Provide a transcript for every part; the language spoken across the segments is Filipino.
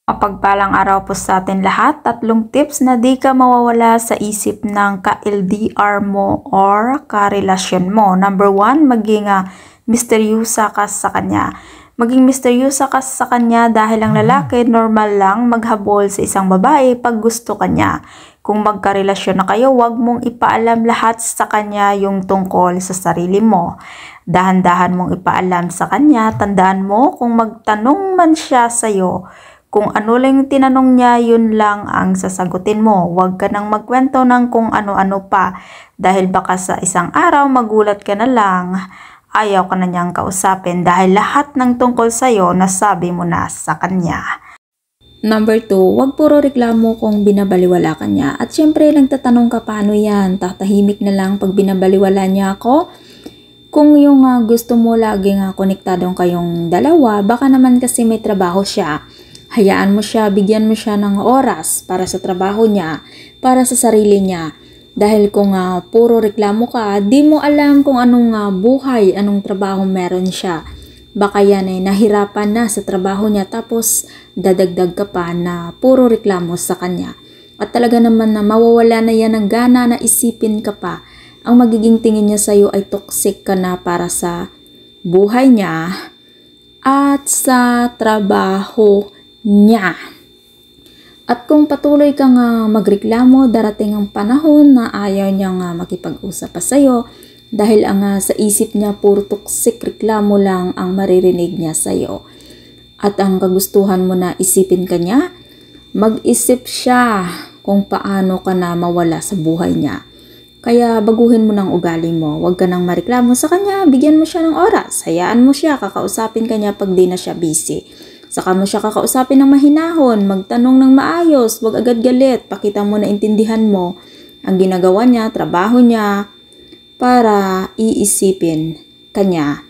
Mapagpalang araw po sa atin lahat. 3 tips na di ka mawawala sa isip ng ka-LDR mo or karelasyon mo. Number 1, maging misteryosa ka sa kanya. Maging misteryosa ka sa kanya dahil ang lalaki normal lang maghabol sa isang babae pag gusto kanya. Kung magkarelasyon na kayo, huwag mong ipaalam lahat sa kanya yung tungkol sa sarili mo. Dahan-dahan mong ipaalam sa kanya, tandaan mo kung magtanong man siya sa'yo, kung ano lang yung tinanong niya, yun lang ang sasagutin mo. Huwag ka nang magkwento ng kung ano-ano pa dahil baka sa isang araw magulat ka na lang, ayaw ka na niyang kausapin dahil lahat ng tungkol sa'yo nasabi mo na sa kanya. Number 2, huwag puro reklamo kung binabaliwala ka niya. At syempre, nagtatanong ka paano yan? Tatahimik na lang pag binabaliwala niya ako? Kung yung gusto mo laging konektadong kayong dalawa, baka naman kasi may trabaho siya. Hayaan mo siya, bigyan mo siya ng oras para sa trabaho niya, para sa sarili niya. Dahil kung puro reklamo ka, di mo alam kung anong buhay, anong trabaho meron siya. Baka yan ay nahirapan na sa trabaho niya tapos dadagdag ka pa na puro reklamo sa kanya. At talaga naman na mawawala na yan ng gana na isipin ka pa. Ang magiging tingin niya sa'yo ay toxic ka na para sa buhay niya at sa trabaho niya. At kung patuloy kang magreklamo, darating ang panahon na ayaw niyang makipag-usap pa sa'yo dahil sa isip niya puro toxic reklamo lang ang maririnig niya sa'yo. At ang kagustuhan mo na isipin ka niya, mag-isip siya kung paano ka na mawala sa buhay niya. Kaya baguhin mo ng ugali mo, huwag ka nang mareklamo sa kanya, bigyan mo siya ng oras, hayaan mo siya, kakausapin ka niya pag di na siya busy. Saka mo siya kakausapin ng mahinahon, magtanong ng maayos, wag agad galit, pakita mo na intindihan mo ang ginagawa niya, trabaho niya, para iisipin kanya.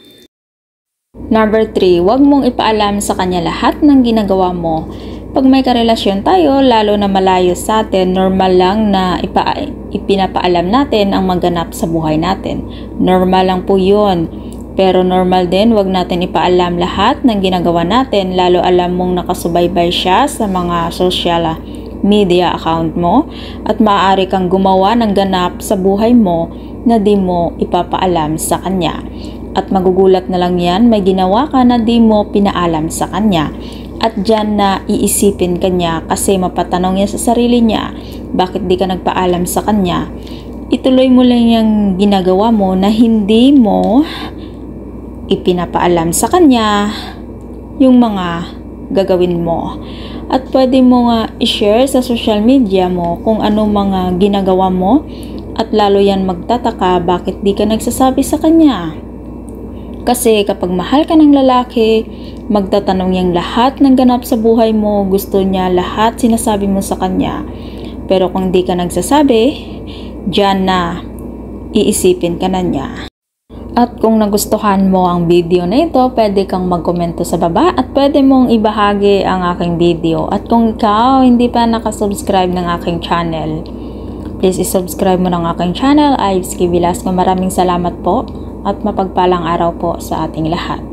Number 3, wag mong ipaalam sa kanya lahat ng ginagawa mo. Pag may karelasyon tayo, lalo na malayo sa atin, normal lang na ipinapaalam natin ang maganap sa buhay natin. Normal lang po yun. Pero normal din, wag natin ipaalam lahat ng ginagawa natin, lalo alam mong nakasubaybay siya sa mga social media account mo at maaari kang gumawa ng ganap sa buhay mo na di mo ipapaalam sa kanya. At magugulat na lang yan, may ginawa ka na di mo pinaalam sa kanya. At dyan na iisipin kanya kasi mapatanong niya sa sarili niya, bakit di ka nagpaalam sa kanya? Ituloy mo lang yung ginagawa mo na hindi mo ipinapaalam sa kanya yung mga gagawin mo. At pwede mo i-share sa social media mo kung ano mga ginagawa mo at lalo yan magtataka bakit di ka nagsasabi sa kanya. Kasi kapag mahal ka ng lalaki, magtatanong niyang lahat ng ganap sa buhay mo, gusto niya lahat sinasabi mo sa kanya. Pero kung di ka nagsasabi, dyan na iisipin ka na niya. At kung nagustuhan mo ang video na ito, pwede kang magkomento sa baba at pwede mong ibahagi ang aking video. At kung ikaw hindi pa nakasubscribe ng aking channel, please isubscribe mo ng aking channel, Ives K. Velasco. Maraming salamat po at mapagpalang araw po sa ating lahat.